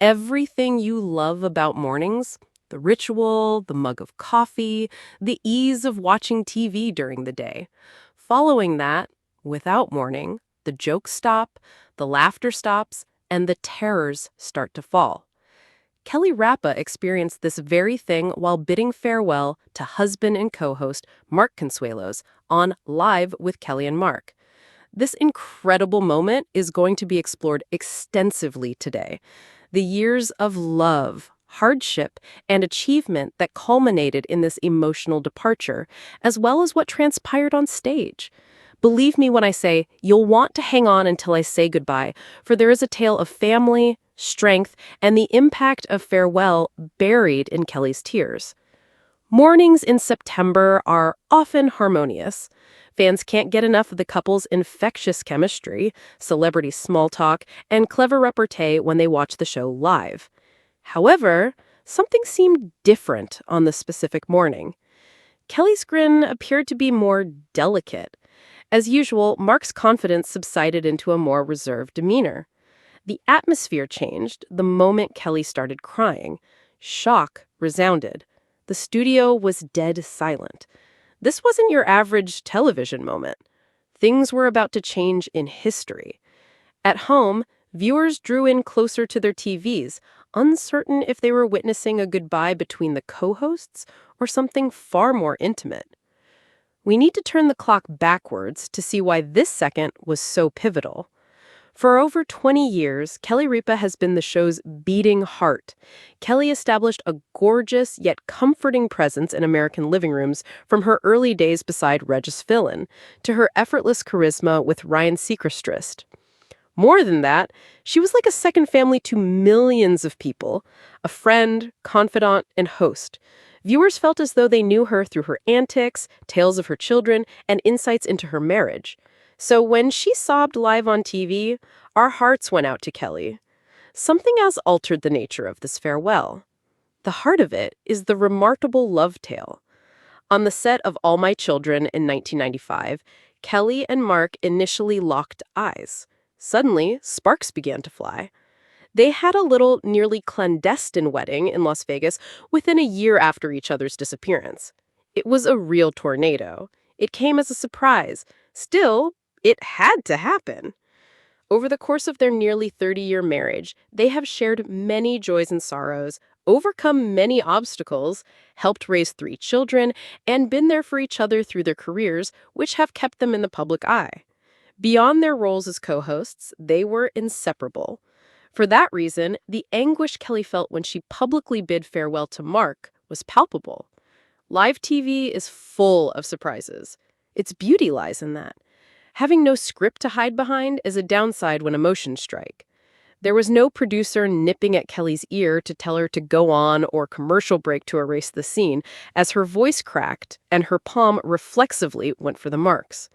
Everything you love about mornings, the ritual, the mug of coffee, the ease of watching TV during the day. Following that, without morning, the jokes stop, the laughter stops, and the terrors start to fall. Kelly Ripa experienced this very thing while bidding farewell to husband and co-host Mark Consuelos on Live with Kelly and Mark. This incredible moment is going to be explored extensively today. The years of love, hardship, and achievement that culminated in this emotional departure, as well as what transpired on stage. Believe me when I say you'll want to hang on until I say goodbye, for there is a tale of family, strength, and the impact of farewell buried in Kelly's tears. Mornings in September are often harmonious. Fans can't get enough of the couple's infectious chemistry, celebrity small talk, and clever repartee when they watch the show live. However, something seemed different on the specific morning. Kelly's grin appeared to be more delicate. As usual, Mark's confidence subsided into a more reserved demeanor. The atmosphere changed the moment Kelly started crying. Shock resounded. The studio was dead silent. This wasn't your average television moment. Things were about to change in history. At home, viewers drew in closer to their TVs, uncertain if they were witnessing a goodbye between the co-hosts or something far more intimate. We need to turn the clock backwards to see why this second was so pivotal. For over 20 years, Kelly Ripa has been the show's beating heart. Kelly established a gorgeous yet comforting presence in American living rooms from her early days beside Regis Philbin to her effortless charisma with Ryan Seacrest. More than that, she was like a second family to millions of people, a friend, confidant, and host. Viewers felt as though they knew her through her antics, tales of her children, and insights into her marriage. So when she sobbed live on TV, our hearts went out to Kelly. Something else altered the nature of this farewell. The heart of it is the remarkable love tale. On the set of All My Children in 1995, Kelly and Mark initially locked eyes. Suddenly, sparks began to fly. They had a little, nearly clandestine wedding in Las Vegas within a year after each other's disappearance. It was a real tornado. It came as a surprise. Still, it had to happen. Over the course of their nearly 30-year marriage, they have shared many joys and sorrows, overcome many obstacles, helped raise 3 children, and been there for each other through their careers, which have kept them in the public eye. Beyond their roles as co-hosts, they were inseparable. For that reason, the anguish Kelly felt when she publicly bid farewell to Mark was palpable. Live TV is full of surprises. Its beauty lies in that. Having no script to hide behind is a downside when emotions strike. There was no producer nipping at Kelly's ear to tell her to go on or commercial break to erase the scene as her voice cracked and her palm reflexively went for the marks.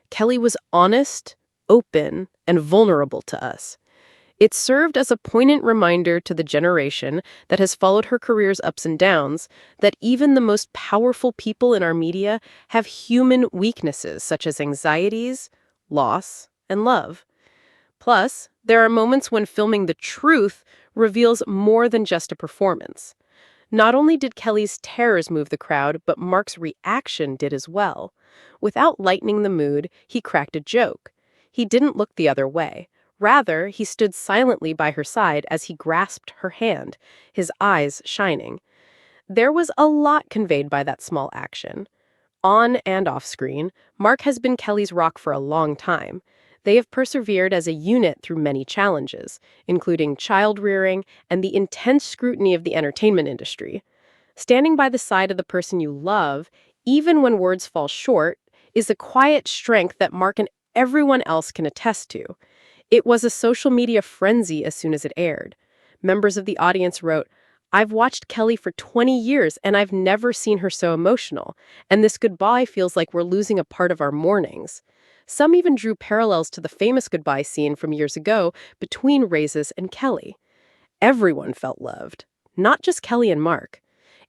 Kelly was honest, open, and vulnerable to us. It served as a poignant reminder to the generation that has followed her career's ups and downs that even the most powerful people in our media have human weaknesses such as anxieties, loss, and love. Plus, there are moments when filming the truth reveals more than just a performance. Not only did Kelly's terrors move the crowd, but Mark's reaction did as well. Without lightening the mood, he cracked a joke. He didn't look the other way. Rather, he stood silently by her side as he grasped her hand, his eyes shining. There was a lot conveyed by that small action. On and off screen, Mark has been Kelly's rock for a long time. They have persevered as a unit through many challenges, including child rearing and the intense scrutiny of the entertainment industry. Standing by the side of the person you love, even when words fall short, is a quiet strength that Mark and everyone else can attest to. It was a social media frenzy as soon as it aired. Members of the audience wrote, "I've watched Kelly for 20 years and I've never seen her so emotional, and this goodbye feels like we're losing a part of our mornings." Some even drew parallels to the famous goodbye scene from years ago between Raises and Kelly. Everyone felt loved, not just Kelly and Mark.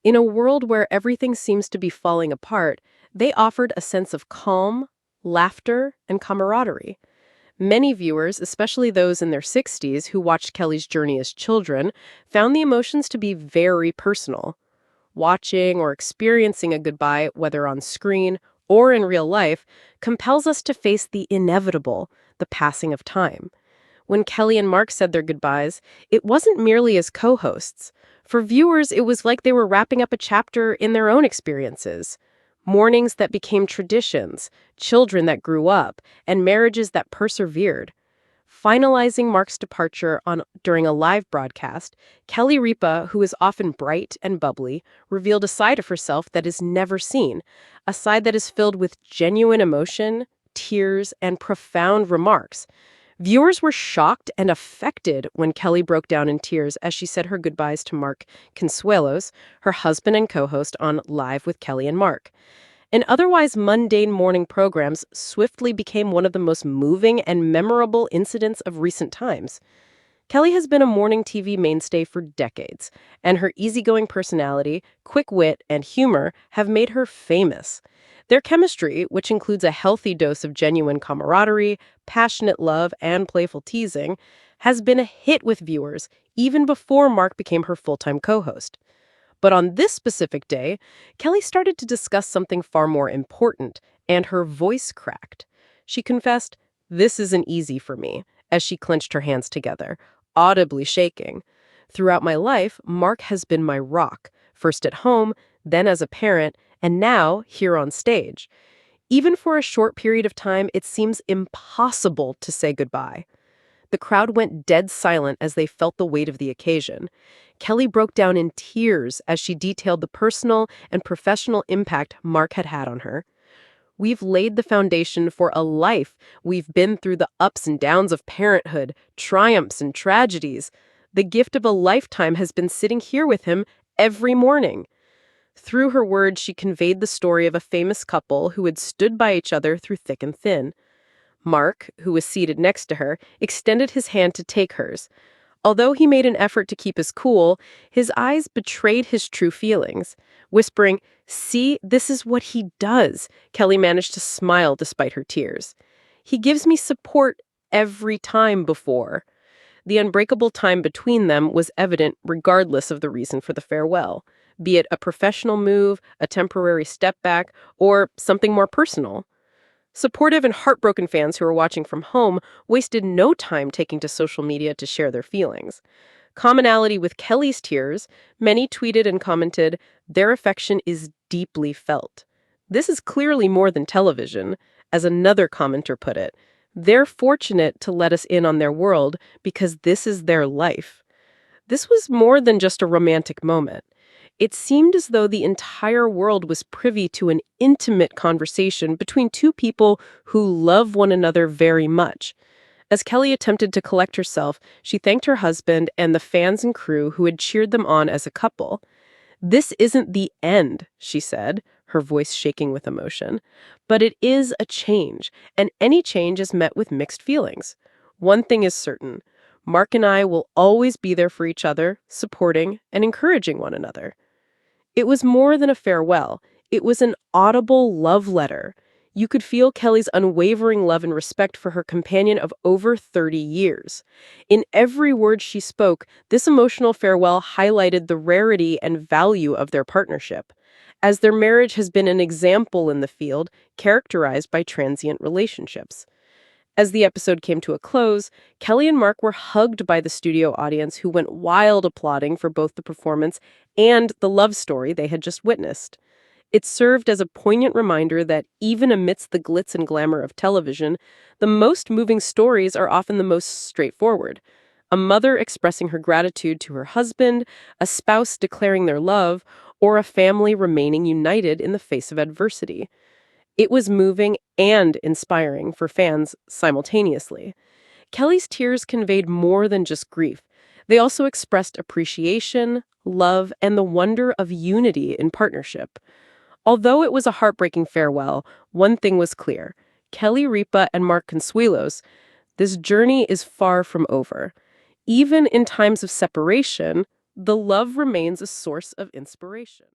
In a world where everything seems to be falling apart, they offered a sense of calm, laughter, and camaraderie. Many viewers, especially those in their 60s who watched Kelly's journey as children, found the emotions to be very personal. Watching or experiencing a goodbye, whether on screen or in real life, compels us to face the inevitable, the passing of time. When Kelly and Mark said their goodbyes, it wasn't merely as co hosts. For viewers, it was like they were wrapping up a chapter in their own experiences. Mornings that became traditions, children that grew up, and marriages that persevered. Finalizing Mark's departure during a live broadcast, Kelly Ripa, who is often bright and bubbly, revealed a side of herself that is never seen, a side that is filled with genuine emotion, tears, and profound remarks. Viewers were shocked and affected when Kelly broke down in tears as she said her goodbyes to Mark Consuelos, her husband and co-host on Live with Kelly and Mark. And otherwise mundane morning programs swiftly became one of the most moving and memorable incidents of recent times. Kelly has been a morning TV mainstay for decades, and her easygoing personality, quick wit, and humor have made her famous. Their chemistry, which includes a healthy dose of genuine camaraderie, passionate love, and playful teasing, has been a hit with viewers even before Mark became her full-time co-host. But on this specific day, Kelly started to discuss something far more important, and her voice cracked. She confessed, "This isn't easy for me," as she clenched her hands together, audibly shaking. "Throughout my life, Mark has been my rock, first at home, then as a parent, and now here on stage. Even for a short period of time, it seems impossible to say goodbye." The crowd went dead silent as they felt the weight of the occasion. Kelly broke down in tears as she detailed the personal and professional impact Mark had had on her. "We've laid the foundation for a life. We've been through the ups and downs of parenthood, triumphs and tragedies. The gift of a lifetime has been sitting here with him every morning." Through her words, she conveyed the story of a famous couple who had stood by each other through thick and thin. Mark, who was seated next to her, extended his hand to take hers. Although he made an effort to keep his cool, his eyes betrayed his true feelings. Whispering, "See, this is what he does," Kelly managed to smile despite her tears. "He gives me support every time before." The unbreakable time between them was evident regardless of the reason for the farewell, be it a professional move, a temporary step back, or something more personal. Supportive and heartbroken fans who were watching from home wasted no time taking to social media to share their feelings. Commonality with Kelly's tears, many tweeted and commented, "Their affection is deeply felt. This is clearly more than television," as another commenter put it. "They're fortunate to let us in on their world because this is their life." This was more than just a romantic moment. It seemed as though the entire world was privy to an intimate conversation between two people who love one another very much. As Kelly attempted to collect herself, she thanked her husband and the fans and crew who had cheered them on as a couple. "This isn't the end," she said, her voice shaking with emotion. "But it is a change, and any change is met with mixed feelings. One thing is certain. Mark and I will always be there for each other, supporting and encouraging one another." It was more than a farewell. It was an audible love letter. You could feel Kelly's unwavering love and respect for her companion of over 30 years. In every word she spoke, this emotional farewell highlighted the rarity and value of their partnership, as their marriage has been an example in the field characterized by transient relationships. As the episode came to a close, Kelly and Mark were hugged by the studio audience who went wild applauding for both the performance and the love story they had just witnessed. It served as a poignant reminder that even amidst the glitz and glamour of television, the most moving stories are often the most straightforward. A mother expressing her gratitude to her husband, a spouse declaring their love, or a family remaining united in the face of adversity. It was moving and inspiring for fans simultaneously. Kelly's tears conveyed more than just grief. They also expressed appreciation, love, and the wonder of unity in partnership. Although it was a heartbreaking farewell, one thing was clear. Kelly Ripa and Mark Consuelos, this journey is far from over. Even in times of separation, the love remains a source of inspiration.